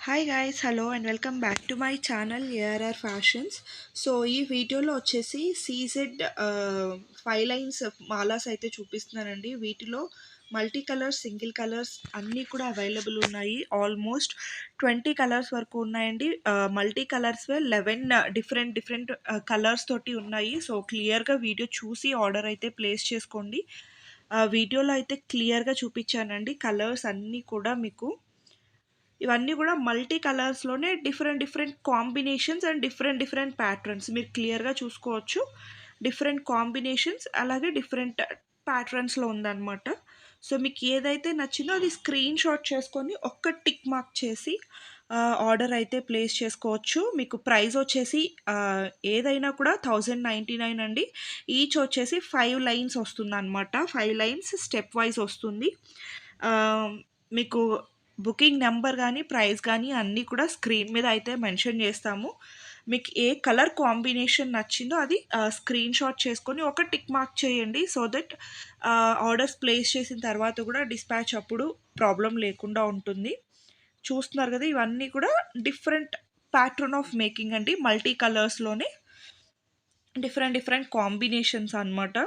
Hi guys, hello and welcome back to my channel ARR fashions. So ఈ వీడియోలో వచ్చేసి CZ 5 lines మాలాస్ అయితే చూపిస్తున్నానండి. వీటిలో మల్టీ కలర్స్, సింగిల్ కలర్స్ అన్నీ కూడా అవైలబుల్ ఉన్నాయి. ఆల్మోస్ట్ 20 కలర్స్ వరకు ఉన్నాయండి. మల్టీ కలర్స్ 11 డిఫరెంట్ కలర్స్ తోటి ఉన్నాయి. సో క్లియర్గా వీడియో చూసి ఆర్డర్ అయితే ప్లేస్ చేసుకోండి. వీడియోలో అయితే క్లియర్గా చూపించానండి. కలర్స్ అన్నీ కూడా మీకు ఇవన్నీ కూడా మల్టీ కలర్స్లోనే different combinations and different patterns మీరు క్లియర్గా చూసుకోవచ్చు. డిఫరెంట్ కాంబినేషన్స్ అలాగే డిఫరెంట్ ప్యాటర్న్స్లో ఉందన్నమాట. సో మీకు ఏదైతే నచ్చిందో అది స్క్రీన్ షాట్ చేసుకొని ఒక్క టిక్ మార్క్ చేసి ఆర్డర్ అయితే ప్లేస్ చేసుకోవచ్చు. మీకు ప్రైస్ వచ్చేసి ఏదైనా కూడా 1099 అండి. ఈచ్ వచ్చేసి 5 లైన్స్ వస్తుంది అనమాట. 5 లైన్స్ స్టెప్ వైజ్ వస్తుంది. మీకు బుకింగ్ నెంబర్ కానీ ప్రైస్ కానీ అన్నీ కూడా స్క్రీన్ మీద అయితే మెన్షన్ చేస్తాము. మీకు ఏ కలర్ కాంబినేషన్ నచ్చిందో అది స్క్రీన్ షాట్ చేసుకొని ఒక టిక్ మార్క్ చేయండి. సో దట్ ఆర్డర్స్ ప్లేస్ చేసిన తర్వాత కూడా డిస్పాచ్ అప్పుడు ప్రాబ్లం లేకుండా ఉంటుంది. చూస్తున్నారు కదా, ఇవన్నీ కూడా డిఫరెంట్ ప్యాటర్న్ ఆఫ్ మేకింగ్ అండి. మల్టీ కలర్స్లోనే డిఫరెంట్ కాంబినేషన్స్ అనమాట.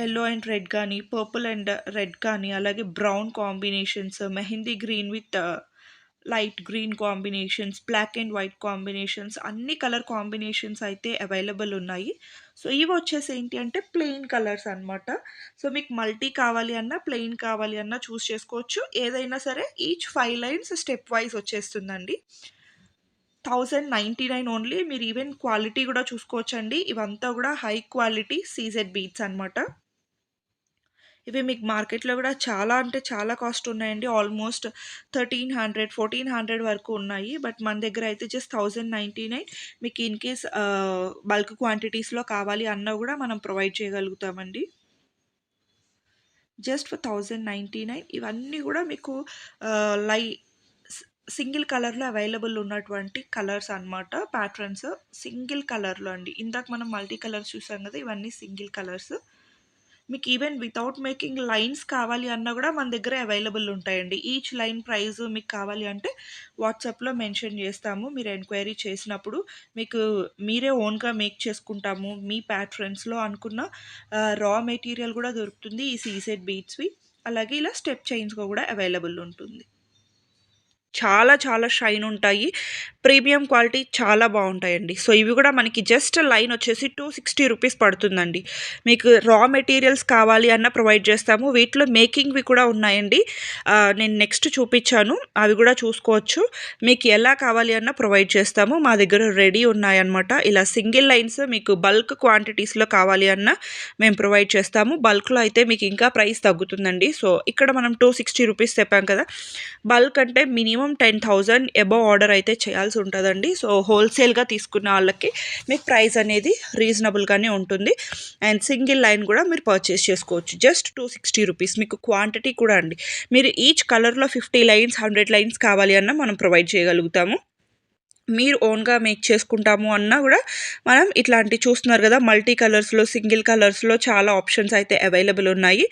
ఎల్లో అండ్ రెడ్ కానీ, పర్పుల్ అండ్ రెడ్ కానీ, అలాగే brown combinations, mehndi green with light green combinations, black and white combinations, అన్ని కలర్ కాంబినేషన్స్ అయితే అవైలబుల్ ఉన్నాయి. సో ఇవి వచ్చేసి ఏంటి అంటే ప్లెయిన్ కలర్స్ అనమాట. సో మీకు మల్టీ కావాలి అన్నా ప్లెయిన్ కావాలి అన్నా చూస్ చేసుకోవచ్చు. ఏదైనా సరే ఈచ్ 5 లైన్స్ స్టెప్ వైజ్ వచ్చేస్తుందండి. 1099 ఓన్లీ. మీరు ఈవెన్ క్వాలిటీ కూడా చూసుకోవచ్చండి. ఇవంతా కూడా హై క్వాలిటీ సీజెడ్ బీట్స్ అనమాట. ఇవి మీకు మార్కెట్లో కూడా చాలా అంటే చాలా కాస్ట్ ఉన్నాయండి. ఆల్మోస్ట్ 1300, 1400 వరకు ఉన్నాయి. బట్ మన దగ్గర అయితే జస్ట్ 1099. మీకు ఇన్ కేస్ బల్క్ క్వాంటిటీస్లో కావాలి అన్నా కూడా మనం ప్రొవైడ్ చేయగలుగుతామండి. Just for 1099. ఇవన్నీ కూడా మీకు సింగిల్ కలర్లో అవైలబుల్ ఉన్నటువంటి కలర్స్ అనమాట. ప్యాటర్న్స్ సింగిల్ కలర్లో అండి. ఇందాక మనం మల్టీ కలర్స్ చూసాం కదా, ఇవన్నీ సింగిల్ కలర్స్. మీకు ఈవెన్ వితౌట్ మేకింగ్ లైన్స్ కావాలి అన్నా కూడా మన దగ్గర అవైలబుల్ ఉంటాయండి. ఈచ్ లైన్ ప్రైస్ మీకు కావాలి అంటే వాట్సాప్లో మెన్షన్ చేస్తాము. మీరు ఎంక్వైరీ చేసినప్పుడు మీకు మీరే ఓన్గా మేక్ చేసుకుంటాము మీ ప్యాటర్న్స్లో అనుకున్న రా మెటీరియల్ కూడా దొరుకుతుంది ఈ సీసెడ్ బీట్స్వి. అలాగే ఇలా స్టెప్ చైన్స్ కూడా అవైలబుల్ ఉంటుంది. చాలా షైన్ ఉంటాయి. ప్రీమియం క్వాలిటీ చాలా బాగుంటాయండి. సో ఇవి కూడా మనకి జస్ట్ లైన్ వచ్చేసి 260 రూపీస్ పడుతుందండి. మీకు రా మెటీరియల్స్ కావాలి అన్న ప్రొవైడ్ చేస్తాము. వీటిలో మేకింగ్వి కూడా ఉన్నాయండి. నేను నెక్స్ట్ చూపించాను, అవి కూడా చూసుకోవచ్చు. మీకు ఎలా కావాలి అన్న ప్రొవైడ్ చేస్తాము. మా దగ్గర రెడీ ఉన్నాయన్నమాట. ఇలా సింగిల్ లైన్స్ మీకు బల్క్ క్వాంటిటీస్లో కావాలి అన్న మేము ప్రొవైడ్ చేస్తాము. బల్క్లో అయితే మీకు ఇంకా ప్రైస్ తగ్గుతుందండి. సో ఇక్కడ మనం 260 రూపీస్ చెప్పాం కదా, బల్క్ అంటే మినిమం 10,000 అబవ్ ఆర్డర్ అయితే చేయాల్సి ఉంటుందండి. సో హోల్సేల్గా తీసుకున్న వాళ్ళకి మీకు ప్రైస్ అనేది రీజనబుల్గానే ఉంటుంది. అండ్ సింగిల్ లైన్ కూడా మీరు పర్చేస్ చేసుకోవచ్చు. Just 260 rupees. మీకు క్వాంటిటీ కూడా అండి, మీరు ఈచ్ కలర్లో 50 లైన్స్ 100 లైన్స్ కావాలి అన్నా మనం ప్రొవైడ్ చేయగలుగుతాము. మీరు ఓన్గా మేక్ చేసుకుంటాము అన్నా కూడా మనం ఇట్లాంటి చూస్తున్నారు కదా, మల్టీ కలర్స్లో సింగిల్ కలర్స్లో చాలా ఆప్షన్స్ అయితే అవైలబుల్ ఉన్నాయి.